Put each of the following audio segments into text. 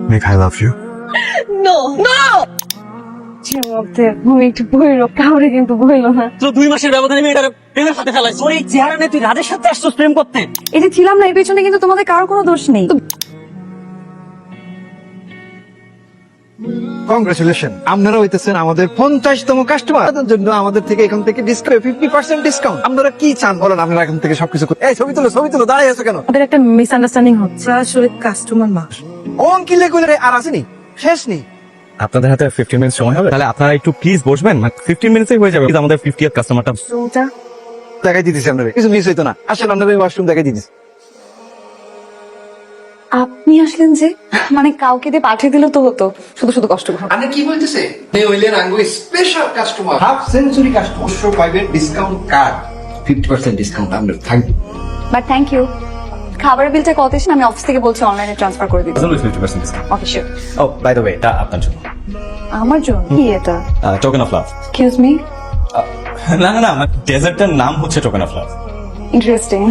Meg, I love you. No no মধ্যে তুমি একটু বইলো কাউরে কিন্তু বইলো না। তো 2 মাসের ব্যবধানে আমি এটার প্রেমের সাথে ফেলাইছি। ওই চেহারা নিয়ে তুই রাজের সাথে আসছিস প্রেম করতে। এই যে ছিলাম না এর পেছনে কিন্তু তোমাদের কারো কোনো দোষ নেই। কংগ্রেচুলেশন, আপনারা হইতেছেন আমাদের 50তম কাস্টমার। তাদের জন্য আমাদের থেকে এখান থেকে ডিসকাউন্ট 50% ডিসকাউন্ট। আপনারা কি চান বলেন? আপনারা এখান থেকে সবকিছু এই ছবি তুলো দাঁড়াই আছো কেন? আমাদের একটা মিসআন্ডারস্ট্যান্ডিং হচ্ছে, আসলে কাস্টমার না। অন কি লেগুলে আর আসেনি, শেষ নেই। আপনাদের হাতে 15 মিনিট সময় হবে, তাহলে আপনারা একটু প্লিজ বসবেন। 15 মিনিটসই হয়ে যাবে। প্লিজ আমাদের 50th কাস্টমারটা ওটা দেখাই দিতেছি আপনাদের, কিছু মিস হইতো না। আসেন আপনাদের ওয়াশরুম দেখাই দিতেছি। আপনি আসলেন যে, মানে কাউকে দিয়ে পাঠিয়ে দিলে তো হতো, শুধু শুধু কষ্ট করো। আপনি কি বলতেছে? নে হইলেন আঙ্গু special customer, half century customer. অবশ্য পাইবেন ডিসকাউন্ট কার্ড, 50% ডিসকাউন্ট আমরা থাকবে। But thank you. খাবারের বিলটা কত এসে আমি অফিস থেকে বলছি অনলাইনে ট্রান্সফার করে দিচ্ছি। 50% discount. Okay sure. Oh by the way, এটা আপনার জন্য আমার জন্য কি এটা? Token of love. Excuse me, না না না, আমার ডেজার্টটার নাম হচ্ছে টোকেন অফ লাভ। ইন্টারেস্টিং।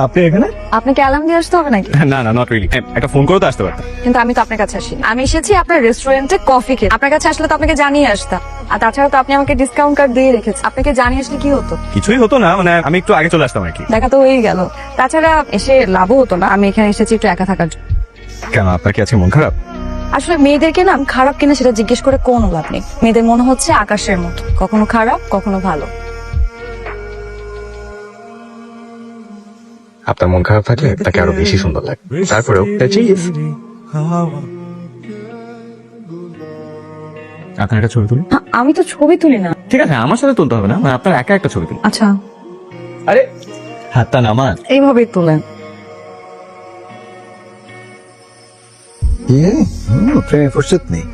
আপনি এখানে? আপনাকে অ্যালার্ম দিয়ে আসতে হবে নাকি? না না, নট রিয়েলি। একটা ফোন করে তো আসতে পারতেন। কিন্তু আমি তো আপনার কাছে আসি, আমি এসেছি আপনার রেস্টুরেন্টে কফি খেতে। আপনার কাছে আসলে তো আপনাকে জানিয়ে আসতাম। আর তাছাড়া তো আপনি আমাকে ডিসকাউন্ট কার্ড দিয়ে রেখেছেন, আপনাকে জানিয়ে আসলে কি হতো? কিছুই হতো না, মানে আমি একটু আগে চলে আসতাম আর কি। দেখা তো হয়েই গেল। তাছাড়া এসে লাভও হতো না, আমি এখানে এসেছি একটু একা থাকার জন্য। কেন, আপনার কি আজকে মন খারাপ? আসলে মেয়েদেরকে না খারাপ কিনা সেটা জিজ্ঞেস করে কোনো লাভ নেই। মেয়েদের মনে হচ্ছে আকাশের মতো, কখনো খারাপ কখনো ভালো। আপনার মন খারাপ থাকলে তাকে আরো বেশি সুন্দর লাগে। তারপরেও আপনার একটা ছবি তুলি। আমি তো ছবি তুলি না। ঠিক আছে, আমার সাথে তুলতে হবে না, মানে আপনার একা একটা ছবি তুলি। আচ্ছা, আরে হাতটা নামান। এইভাবেই তুলেন। প্রেমে ফুরসত নেই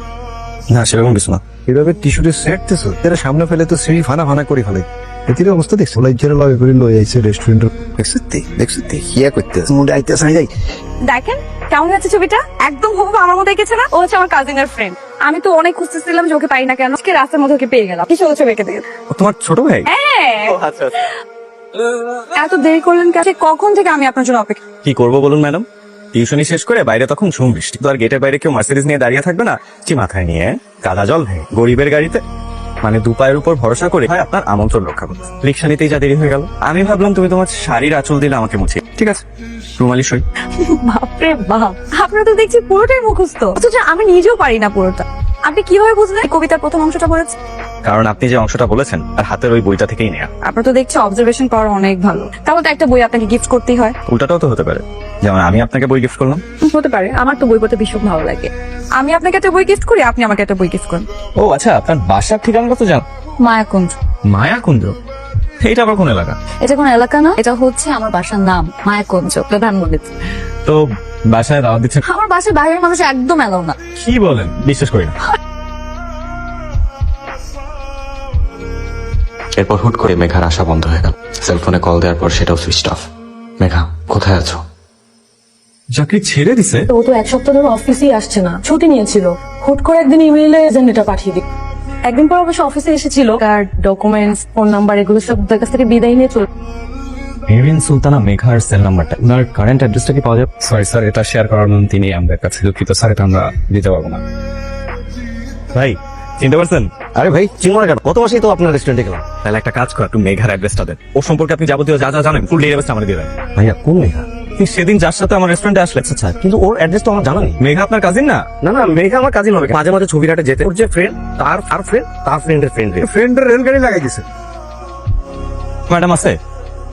না, সেরকম কিছু না। এভাবে টিস্যুতে সেটতেছো, এরা সামনে ফেলে তো সিঁড়ি ফানা করে ফেলে। এটির অবস্থা দেখছো, লাইজের লগে করে লই আইছে রেস্টুরেন্ট। দেখছতে হিয়া করতেছ মুডে আইতেছ না যাই। দেখেন কেমন আছে ছবিটা, একদম হুবহু আমার মতো এঁকেছে না? ও হচ্ছে আমার কাজিনের ফ্রেন্ড। আমি তো অনেক খুঁজতেছিলাম যে ওকে পাই না কেন, আজকে রাস্তার মধ্যে ওকে পেয়ে গেলাম। কিছু হচ্ছে বেঁকে দিয়ে। ও তোমার ছোট ভাই? হ্যাঁ। আচ্ছা। এত দেরি করলেন কেন? কখন থেকে আমি আপনার জন্য অপেক্ষা। কি করবো বলুন ম্যাডাম, টিউশনি শেষ করে বাইরে তখন ঝুম বৃষ্টি, তো আর গেটের বাইরে কেউ মার্সিডিজ নিয়ে দাঁড়িয়ে থাকবে না কি মাথায় নিয়ে কাদা জল ভেঙে গরিবের গাড়িতে, মানে দুপায়ের উপর ভরসা করে হয় আপনার আমন্ত্রণ রক্ষা করতে। রিক্সা নিতেই যা দেরি হয়ে গেল। আমি ভাবলাম তুমি তোমার শাড়ির আঁচল দিলে আমাকে মুছে। ঠিক আছে, রুমালি সই। বাপরে বাপ, আপনারা তো দেখছি পুরোটাই মুখস্থ, অথচ আমি নিজেও পারি না পুরোটা। আপনি কিভাবে বুঝলেন কবিতার প্রথম অংশটা পড়েছে? কারণ আপনি যে অংশটা বলেছেন আর হাতের ওই বইটা থেকেই নেয়া। আপনার তো দেখছি অবজারভেশন পাওয়ার অনেক ভালো। তাহলে তো একটা বই আপনাকে গিফট করতেই হয়। উল্টাটাও তো হতে পারে, যেমন আমি আপনাকে বই গিফট করলাম। হতে পারে, আমার তো বই পড়তে ভীষণ ভালো লাগে। আমি আপনাকে একটা বই গিফট করি, আপনি আমাকে একটা বই গিফট করেন। ও আচ্ছা, আপনার বাসার ঠিকানা কত জান? মায়াকুঞ্জ। মায়াকুঞ্জ? এইটা আবার কোন এলাকা? এটা কোন এলাকা না, এটা হচ্ছে আমার বাসার নাম, মায়াকুঞ্জ, প্রধানমন্ত্রী। তো বাসায় দাওয়াত দিচ্ছেন? আমার বাসার বাইরের মানুষ একদম এলাও না। কি বলেন? বিশ্বাস করি না। এরপর হুট করে মেঘার আসা বন্ধ হয়ে গেল। সেলফোনে কল দেওয়ার পর সেটাও সুইচ অফ। মেঘা, কোথায় আছো? চাকরি ছেড়ে দিছে? ও তো 1 সপ্তাহ ধরে অফিসেই আসছে না, ছুটি নিয়েছিল। হুট করে একদিন ইমেইলে এজেন্ডাটা পাঠিয়ে দিই। একদিন পর অবশ্য অফিসে এসেছিল, কার্ড, ডকুমেন্টস, ফোন নাম্বার এগুলো সব তার কাছ থেকে বিদায় নিয়ে চলে। মেরিন সুলতানা মেঘার সেল নাম্বারটা, ওনার কারেন্ট অ্যাড্রেসটা কি পাওয়া যাবে? সরি স্যার, এটা শেয়ার করার অনুমতি নেই আমাদের কাছে, দুঃখিত স্যার, এটা আমরা দিতে পারবো না। ভাই চিনতে পারছেন? আরে ভাই চিনো না কেন? গত মাসেই তো আপনার রেস্টুরেন্টে গেলাম। তাহলে একটা কাজ কর, একটু মেঘার অ্যাড্রেসটা দেন। ওর সম্পর্কে আপনি যাবতীয় যা যা জানেন ফুল ডিটেইলসটা আমাদের দিয়ে দেন। ভাইয়া কোন মেঘা? আপনি সেদিন যার সাথে আমার রেস্টুরেন্টে আসলে। আচ্ছা, কিন্তু ওর অ্যাড্রেস তো আমার জানা নেই। মেঘা আপনার কাজিন না? না না, মেঘা আমার কাজিন হবে। মাঝে মাঝে ছবি ঘাটে যেতে, ওর যে ফ্রেন্ড তার ফ্রেন্ড তার ফ্রেন্ডের ফ্রেন্ডের রেলগাড়ি লাগাই দিছে। ম্যাডাম আছে?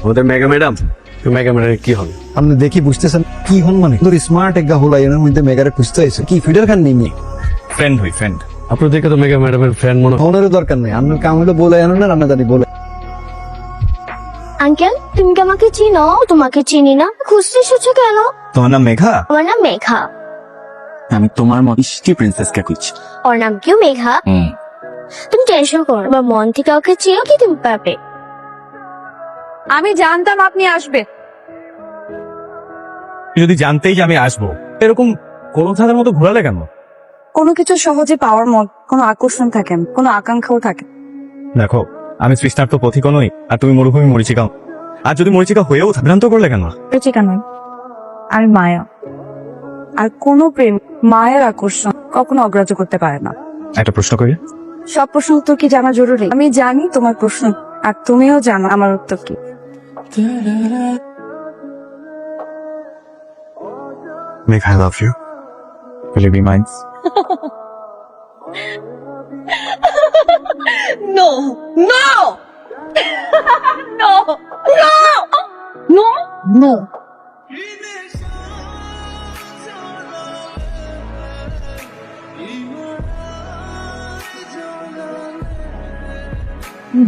ওদের মেঘা ম্যাডাম কি হল? আপনি দেখি বুঝতেছেন কি হল, মানে তোর স্মার্ট এক গাহুলাই এর মধ্যে মেঘারে খুঁজতে আইছে কি ফিডার খান নেই। ফ্রেন্ড হই ফ্রেন্ড। আপনার দেখে তো মেঘা ম্যাডামের ফ্রেন্ড মনে হয়। দরকার নেই, আপনার কাম হলে বলে আনো না, রান্না জানি বলে। আঙ্কেল, তুমি কি আমাকে চিনো? তোমাকে চিনি না, খুঁজতে এসেছো কেন? তোমার নাম মেঘা? আমার নাম মেঘা। আমি তোমার মিষ্টি প্রিন্সেসকে খুঁজছি। ওর নাম কিও মেঘা? তুমি টেনশন করো, আমার মন থেকে ওকে চিনো কি তুমি পাবে। আমি জানতাম আপনি আসবে। যদি জানতেই যে আমি আসবো, এরকম কোন ধাঁধার মতো ঘোরালে কেন? কোনো কিছু সহজে পাওয়ার মত কোনো আকর্ষণ থাকে, কোনো আকাঙ্ক্ষাও থাকে। দেখো, আমি তৃষ্ণার্ত পথিকও নই, আর তুমি মরুভূমি মরিচিকাও। আর যদি মরিচিকা হয়েও ভ্রান্ত করলে কেন? রুচিকা নয়, আমি মায়া। আর কোনো প্রেম মায়ের আকর্ষণ কখনো অগ্রাহ্য করতে পারে না। একটা প্রশ্ন করি, সব প্রশ্ন উত্তর কি জানা জরুরি? আমি জানি তোমার প্রশ্ন, আর তুমিও জানো আমার উত্তর কি। Meg, I love you. Will you be mine? No, no, no, no, no, no.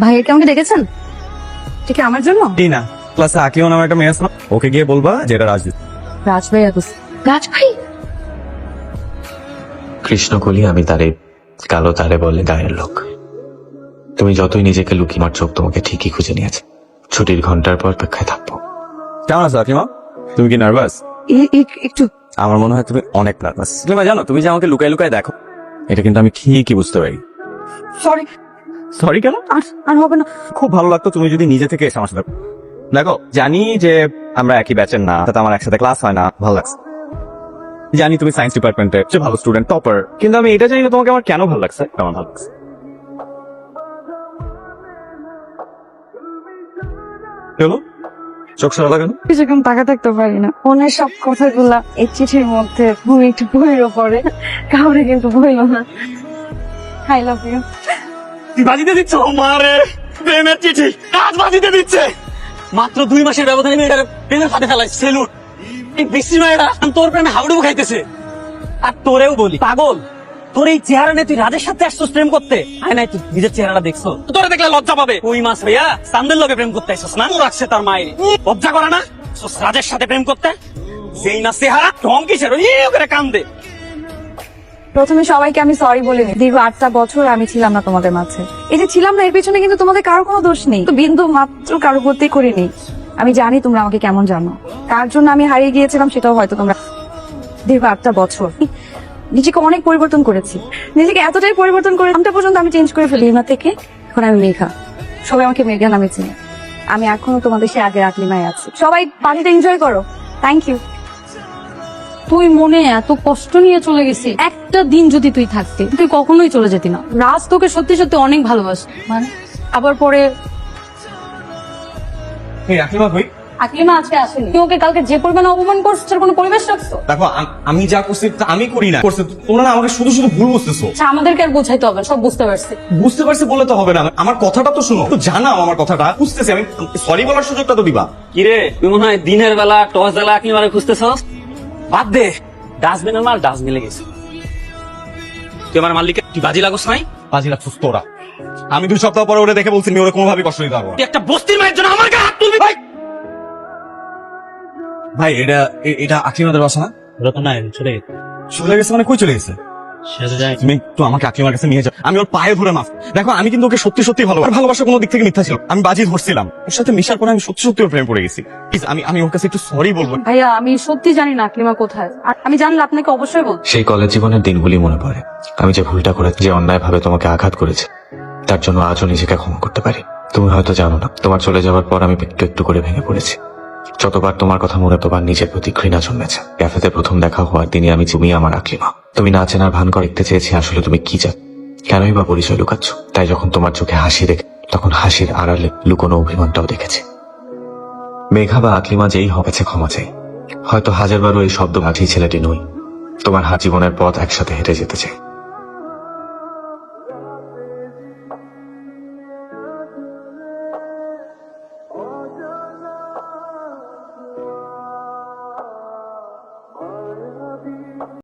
ভাইয়া কি আমাকে ডেকেছেন? ঠিক আমার জন্য? টিনা, ক্লাসে আকিও নামে একটা মেয়ে আছে না, ওকে গিয়ে বলবা যে এটা রাজদীপ। রাজ ভাই রাজ ভাই, কৃষ্ণকলি আমি তারে, কালো তারে বলে গায়ের লোক। তুমি যতই নিজেকে লুকিয়ে, আমার চোখ তোমাকে ঠিকই খুঁজে নিয়েছে। ছুটির ঘন্টার পর অপেক্ষায় থাকবো। কেমন আছো আকিমা? তুমি কি নার্ভাস? একটু। আমার মনে হয় তুমি অনেক নার্ভাস। তুমি জানো, তুমি যে আমাকে লুকায় লুকায় দেখো, এটা কিন্তু আমি ঠিকই বুঝতে পারি। সরি। সরি কেন? আর হবে না। খুব ভালো লাগতো তুমি যদি নিজে থেকে এসে আমার সাথে দেখো। জানি যে আমরা একই ব্যাচের না, তাতে আমার একসাথে ক্লাস হয় না, ভালো লাগছে। জানি তুমি সায়েন্স ডিপার্টমেন্টের চেয়ে ভালো স্টুডেন্ট, টপার, কিন্তু আমি এটা জানি না তোমাকে আমার কেন ভালো লাগছে। আমার ভালো লাগছে। চলো, চোখ সরা লাগানো। কিছুক্ষণ টাকা থাকতে পারি না, মনের সব কথাগুলা এই চিঠির মধ্যে তুমি একটু বইরও পড়ে, কাউরে কিন্তু বইলো না। I love you. বাজিতে দিচ্ছ মারে, প্রেমের চিঠি কাজ বাজিতে দিচ্ছে। মাত্র 2 মাসের ব্যবধানে মেয়েটার প্রেমের ফাঁদে ফেলাইছে। সেলুট। এই বৃষ্টি মায়েরা তোর প্রেমে হাউডুবু খাইতেছে। আর তোরেও বলি, পাগল, তোর এই চেহারা নিয়ে তুই রাজের সাথে আসছিস প্রেম করতে? আয় নাই, তুই নিজের চেহারাটা দেখছো? তোরে দেখলে লজ্জা পাবে। ওই মাস ভাইয়া চান্দের লগে প্রেম করতে আসছিস না? রাখছে তার মায়ের, লজ্জা করে না রাজের সাথে প্রেম করতে? যেই না চেহারা ঢং কিসের, ওই করে কান্দে। প্রথমে সবাইকে আমি সরি বলে দিই। দীর্ঘ 8টা বছর আমি ছিলাম না তোমাদের মাঝে। এই যে ছিলাম না, এর পেছনে কিন্তু তোমাদের কারো কোনো দোষ নেই, তো বিন্দু মাত্র কারো প্রতি করিনি। আমি জানি তোমরা আমাকে কেমন জানো, কার জন্য আমি হারিয়ে গিয়েছিলাম সেটাও হয়তো তোমরা। দীর্ঘ 8টা বছর নিজেকে অনেক পরিবর্তন করেছি, নিজেকে এতটাই পরিবর্তন করে নামটা পর্যন্ত আমি চেঞ্জ করে ফেলি। লিমা থেকে এখন আমি মেঘা, সবাই আমাকে মেঘা নামে চিনি। আমি এখনো তোমাদের সে আগের আকলিমায় আছি। সবাই পার্টিটা এনজয় করো। Thank you. তুই মনে এত কষ্ট নিয়ে চলে গেছি, একটা দিন যদি তুই থাকতি তুই কখনোই চলে যেতি না। রাজ তোকে সত্যি সত্যি অনেক ভালোবাসে, মানে আবার পরে আকিমা কই? আকলিমা আজকে আসেনি। তুই ওকে কালকে যে পরিমাণে অপমান করছিস তার কোনো পরিবেশ রাখছো? দেখো, আমি যা করছি তা আমি করি না, করছে তোমরা না আমাকে শুধু শুধু ভুল বুঝতেছো। আচ্ছা, আমাদেরকে আর বোঝাইতে হবে, সব বুঝতে পারছি। বুঝতে পারছি বলে তো হবে না, আমার কথাটা তো শোনো, তো জানাও আমার কথাটা। বুঝতেছি, আমি সরি বলার সুযোগটা তো দিবা। কিরে, তুই মনে হয় দিনের বেলা টস বেলা কি মারে খুঁজতেছস? বাদ দে, ডাস্টবিনের মাল ডাস্টবিনে গেছে। তুই আমার মালিকে তুই বাজি লাগোস নাই? বাজি লাগছিস তোরা। আমি 2 সপ্তাহ পরে ওরে দেখে বলছি আমি ওরে কোনোভাবে কষ্ট দিতে পারবো না। তুই একটা বস্তির মায়ের জন্য আমার গায়ে হাত তুলবি? ভাই ভাই, এটা আকিমাদের বাসা না? ওরা তো নাই, চলে গেছে। চলে গেছে মানে কই চলে গেছে? সেটা যাই। তুমি একটু আমাকে আকিমার কাছে নিয়ে যাও, আমি ওর পায়ে ধরে মাফ। দেখো, আমি কিন্তু ওকে সত্যি সত্যি ভালোবাসি। ভালোবাসা কোনো দিক থেকে মিথ্যা ছিল, আমি বাজি ধরছিলাম। ওর সাথে মিশার পরে আমি সত্যি সত্যি ওর প্রেমে পড়ে গেছি। Please, আমি ওর কাছে একটু সরি বলবো। ভাইয়া, আমি সত্যি জানি না আকলিমা কোথায়, আর আমি জানলে আপনাকে অবশ্যই বলবো। সেই কলেজ জীবনের দিনগুলি মনে পড়ে। আমি যে ভুলটা করেছি, যে অন্যায় ভাবে তোমাকে আঘাত করেছে, তার জন্য আজও নিজেকে ক্ষমা করতে পারি। তুমি হয়তো জানো না, তোমার চলে যাওয়ার পর আমি একটু একটু করে ভেঙে পড়েছি। যতবার তোমার কথা মনে, ততবার নিজের প্রতি ঘৃণা জন্মেছে। ক্যাফেতে প্রথম দেখা হওয়ার দিনই আমি তুমি আমার আকলিমা। তুমি না চেনার ভান করে দেখতে চেয়েছি আসলে তুমি কি জানো, কেনই বা পরিচয় লুকাচ্ছ। তাই যখন তোমার চোখে হাসি দেখে, তখন হাসির আড়ালে লুকোনো অভিমানটাও দেখেছি। মেঘা বা আকলিমা যেই হয়েছে, ক্ষমা চাই। হয়তো হাজারবারও এই শব্দ ভাষী ছেলেটি নই। তোমার জীবনের পথ একসাথে হেঁটে যেতে চাই।